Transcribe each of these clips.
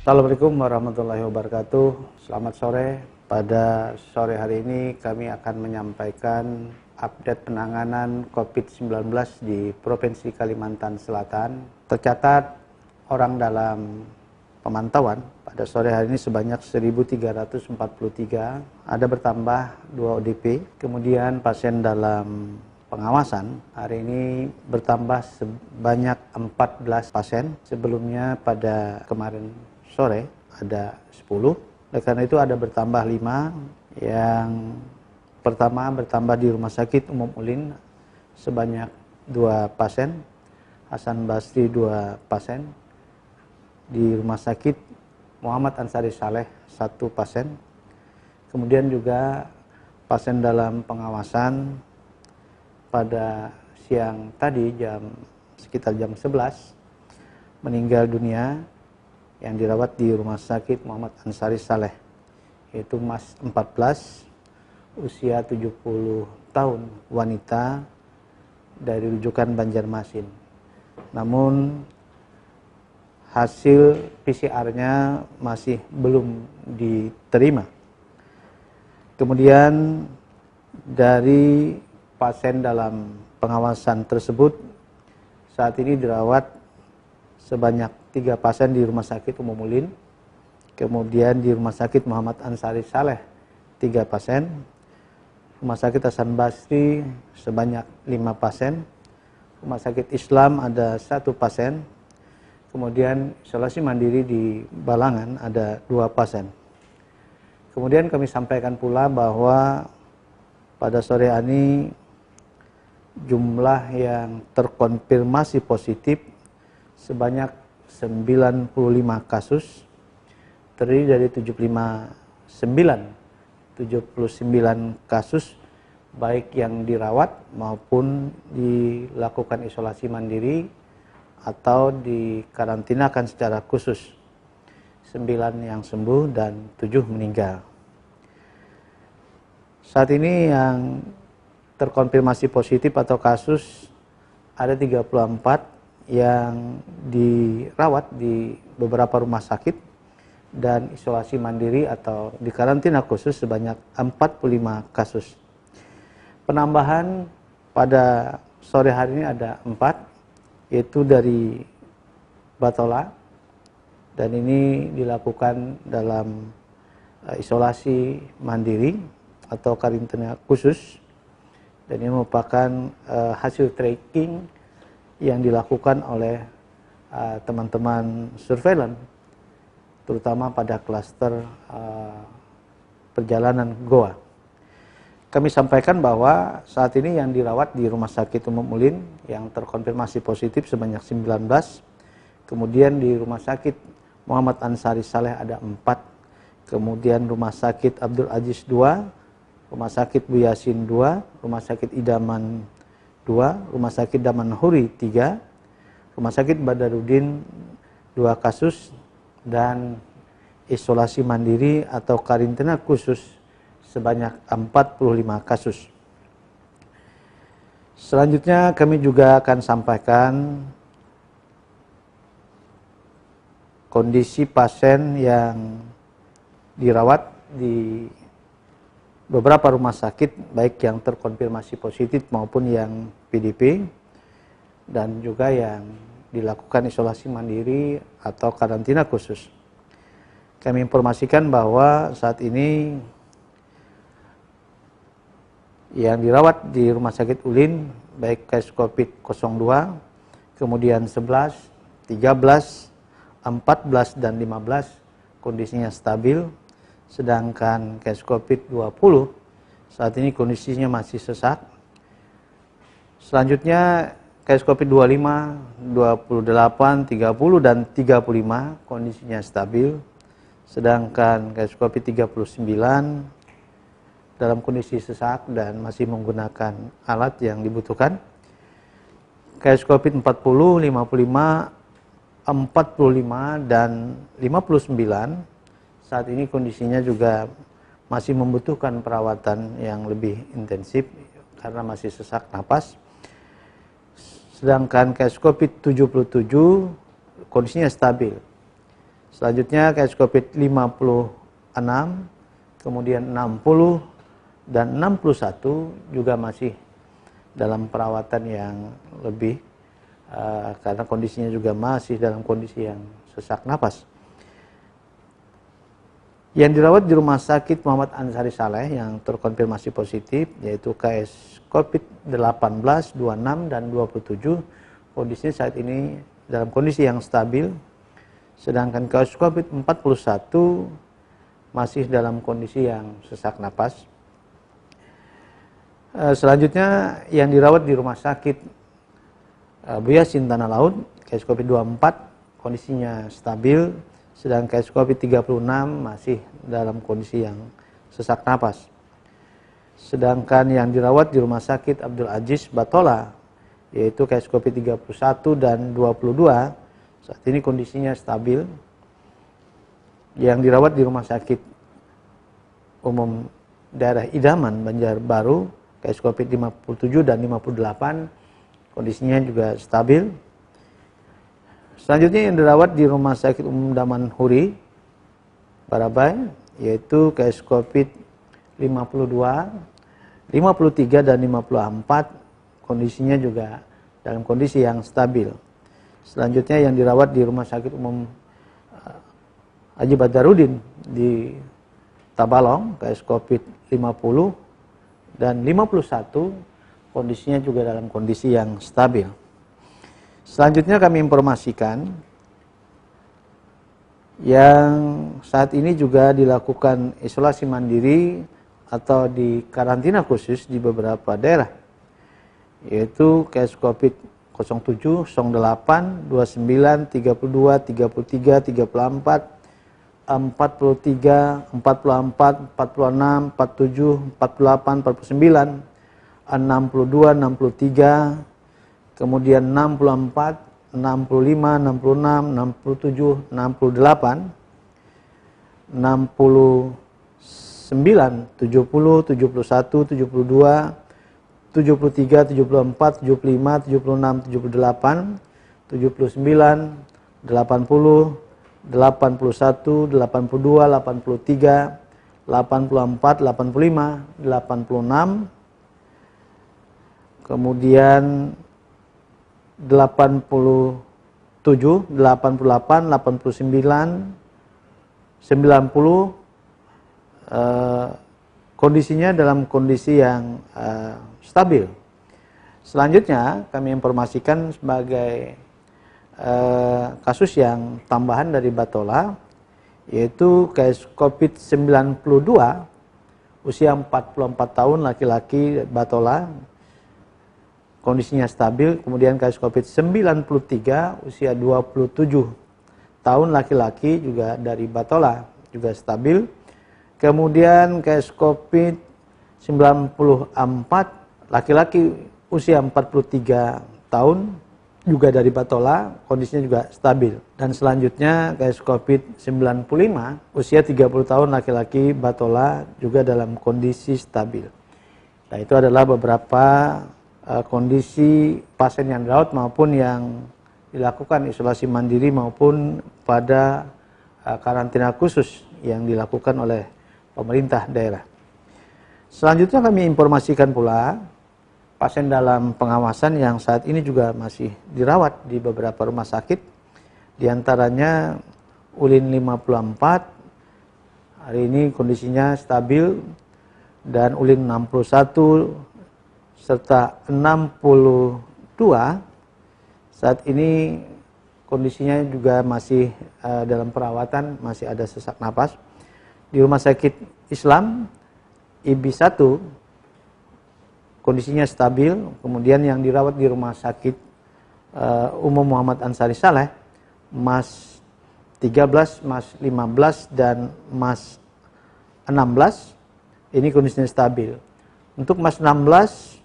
Assalamualaikum warahmatullahi wabarakatuh. Selamat sore. Pada sore hari ini kami akan menyampaikan update penanganan COVID-19 di Provinsi Kalimantan Selatan. Tercatat orang dalam pemantauan pada sore hari ini sebanyak 1.343, ada bertambah 2 ODP. Kemudian pasien dalam pengawasan hari ini bertambah sebanyak 14 pasien. Sebelumnya pada kemarin sore ada 10. Oleh karena itu ada bertambah 5. Yang pertama bertambah di Rumah Sakit Umum Ulin sebanyak 2 pasien. Hasan Basri 2 pasien. Di Rumah Sakit Muhammad Ansari Saleh 1 pasien. Kemudian juga pasien dalam pengawasan pada siang tadi sekitar jam 11 meninggal dunia yang dirawat di Rumah Sakit Muhammad Ansari Saleh, yaitu Mas 14, usia 70 tahun, wanita dari rujukan Banjarmasin. Namun hasil PCR-nya masih belum diterima. Kemudian dari pasien dalam pengawasan tersebut saat ini dirawat sebanyak 3 pasien di Rumah Sakit Umum Ulin. Kemudian di Rumah Sakit Muhammad Ansari Saleh 3 pasien. Rumah Sakit Hasan Basri sebanyak 5 pasien. Rumah Sakit Islam ada 1 pasien. Kemudian isolasi mandiri di Balangan ada 2 pasien. Kemudian kami sampaikan pula bahwa pada sore ini jumlah yang terkonfirmasi positif sebanyak 95 kasus, terdiri dari 79 kasus baik yang dirawat maupun dilakukan isolasi mandiri atau dikarantinakan secara khusus. 9 yang sembuh dan 7 meninggal. Saat ini yang terkonfirmasi positif atau kasus ada 34 yang dirawat di beberapa rumah sakit dan isolasi mandiri atau di karantina khusus sebanyak 45 kasus. Penambahan pada sore hari ini ada 4, yaitu dari Batola, dan ini dilakukan dalam isolasi mandiri atau karantina khusus, dan ini merupakan hasil tracking yang dilakukan oleh teman-teman surveillance, terutama pada klaster perjalanan Goa. Kami sampaikan bahwa saat ini yang dirawat di Rumah Sakit Umum Ulin yang terkonfirmasi positif sebanyak 19, kemudian di Rumah Sakit Muhammad Ansari Saleh ada 4, kemudian Rumah Sakit Abdul Aziz 2, Rumah Sakit Bu Yasin 2, Rumah Sakit Idaman 2, Rumah Sakit Damanhuri 3, Rumah Sakit Badarudin 2 kasus, dan isolasi mandiri atau karantina khusus sebanyak 45 kasus. Selanjutnya kami juga akan sampaikan kondisi pasien yang dirawat di beberapa rumah sakit, baik yang terkonfirmasi positif maupun yang PDP, dan juga yang dilakukan isolasi mandiri atau karantina khusus. Kami informasikan bahwa saat ini yang dirawat di Rumah Sakit Ulin, baik case COVID 02, kemudian 11, 13, 14, dan 15 kondisinya stabil. Sedangkan case COVID 20 saat ini kondisinya masih sesak. Selanjutnya case COVID 25, 28, 30, dan 35 kondisinya stabil. Sedangkan case COVID 39 dalam kondisi sesak dan masih menggunakan alat yang dibutuhkan. Case COVID 40, 55, 45, dan 59 saat ini kondisinya juga masih membutuhkan perawatan yang lebih intensif karena masih sesak napas. Sedangkan case COVID 77 kondisinya stabil. Selanjutnya kasus COVID 56, kemudian 60 dan 61 juga masih dalam perawatan yang lebih karena kondisinya juga masih dalam kondisi yang sesak napas. Yang dirawat di Rumah Sakit Muhammad Ansari Saleh yang terkonfirmasi positif yaitu KS COVID-18, 26 dan 27, kondisi saat ini dalam kondisi yang stabil. Sedangkan kasus COVID-41 masih dalam kondisi yang sesak napas. Selanjutnya yang dirawat di Rumah Sakit Buya Sin Tanah Laut, kasus COVID-24 kondisinya stabil. Sedangkan kasus COVID-36 masih dalam kondisi yang sesak napas. Sedangkan yang dirawat di Rumah Sakit Abdul Aziz Batola, yaitu kasus COVID-31 dan 22, saat ini kondisinya stabil. Yang dirawat di Rumah Sakit Umum Daerah Idaman Banjarbaru, kasus COVID-57 dan 58, kondisinya juga stabil. Selanjutnya yang dirawat di Rumah Sakit Umum Daman Huri, Barabai, yaitu kasus COVID-52, 53 dan 54, kondisinya juga dalam kondisi yang stabil. Selanjutnya yang dirawat di Rumah Sakit Umum Haji Badarudin di Tabalong, kasus COVID-50 dan 51, kondisinya juga dalam kondisi yang stabil. Selanjutnya kami informasikan yang saat ini juga dilakukan isolasi mandiri atau di karantina khusus di beberapa daerah, yaitu kasus COVID 07, 08, 29, 32, 33, 34, 43, 44, 46, 47, 48, 49, 62, 63, kemudian 64, 65, 66, 67, 68, 69, 70, 71, 72, 73, 74, 75, 76, 78, 79, 80, 81, 82, 83, 84, 85, 86, kemudian 87, 88, 89, 90, kondisinya dalam kondisi yang stabil. Selanjutnya kami informasikan sebagai kasus yang tambahan dari Batola, yaitu kasus COVID-92 usia 44 tahun laki-laki Batola, kondisinya stabil. Kemudian kasus COVID-93 usia 27 tahun laki-laki juga dari Batola, juga stabil. Kemudian kasus COVID-94 laki-laki usia 43 tahun juga dari Batola, kondisinya juga stabil. Dan selanjutnya kasus COVID-95 usia 30 tahun laki-laki Batola juga dalam kondisi stabil. Nah, itu adalah beberapa kondisi pasien yang dirawat maupun yang dilakukan isolasi mandiri maupun pada karantina khusus yang dilakukan oleh pemerintah daerah. Selanjutnya kami informasikan pula pasien dalam pengawasan yang saat ini juga masih dirawat di beberapa rumah sakit. Di antaranya Ulin 54, hari ini kondisinya stabil, dan Ulin 61 serta 62 saat ini kondisinya juga masih dalam perawatan, masih ada sesak napas. Di Rumah Sakit Islam IBI 1 kondisinya stabil. Kemudian yang dirawat di Rumah Sakit Umum Muhammad Ansari Saleh, MAS 13, MAS 15 dan MAS 16, ini kondisinya stabil. Untuk MAS 16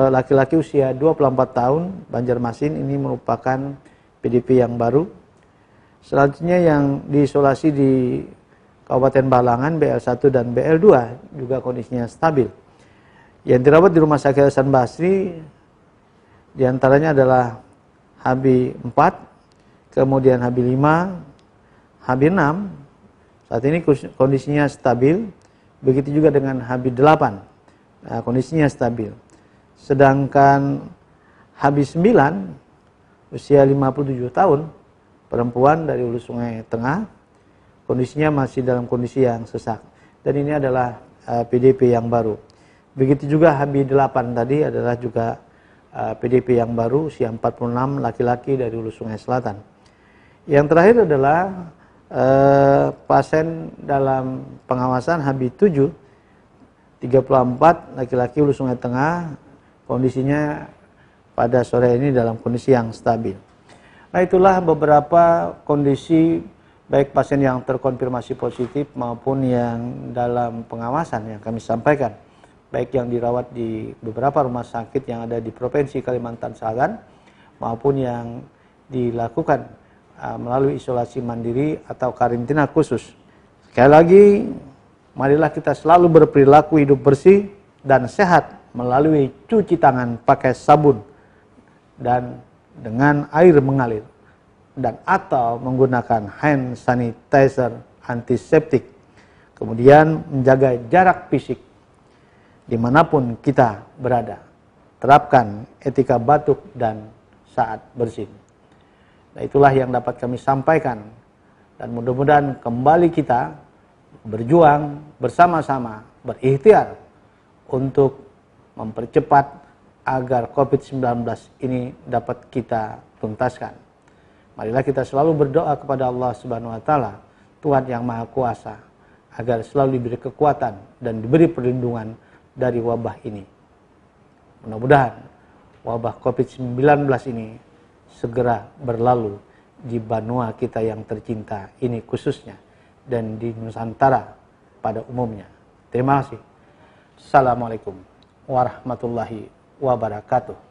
laki-laki usia 24 tahun Banjarmasin, ini merupakan PDP yang baru. Selanjutnya yang diisolasi di Kabupaten Balangan BL1 dan BL2 juga kondisinya stabil. Yang dirawat di Rumah Sakit Hasan Basri diantaranya adalah HB 4, kemudian HB 5, HB6 saat ini kondisinya stabil, begitu juga dengan HB8, kondisinya stabil. Sedangkan HB9 usia 57 tahun, perempuan dari Hulu Sungai Tengah, kondisinya masih dalam kondisi yang sesak. Dan ini adalah PDP yang baru. Begitu juga HB8 tadi adalah juga PDP yang baru, usia 46, laki-laki dari Hulu Sungai Selatan. Yang terakhir adalah pasien dalam pengawasan HB7, 34, laki-laki Hulu Sungai Tengah, kondisinya pada sore ini dalam kondisi yang stabil. Nah, itulah beberapa kondisi baik pasien yang terkonfirmasi positif maupun yang dalam pengawasan yang kami sampaikan, baik yang dirawat di beberapa rumah sakit yang ada di Provinsi Kalimantan Selatan maupun yang dilakukan melalui isolasi mandiri atau karantina khusus. Sekali lagi, marilah kita selalu berperilaku hidup bersih dan sehat melalui cuci tangan pakai sabun dan dengan air mengalir, dan atau menggunakan hand sanitizer antiseptik. Kemudian menjaga jarak fisik dimanapun kita berada. Terapkan etika batuk dan saat bersin. Nah, itulah yang dapat kami sampaikan, dan mudah-mudahan kembali kita berjuang bersama-sama, berikhtiar untuk mempercepat agar COVID-19 ini dapat kita tuntaskan. Marilah kita selalu berdoa kepada Allah Subhanahu wa taala, Tuhan yang Maha Kuasa, agar selalu diberi kekuatan dan diberi perlindungan dari wabah ini. Mudah-mudahan wabah COVID-19 ini segera berlalu di benua kita yang tercinta ini khususnya, dan di Nusantara pada umumnya. Terima kasih. Assalamualaikum warahmatullahi wabarakatuh.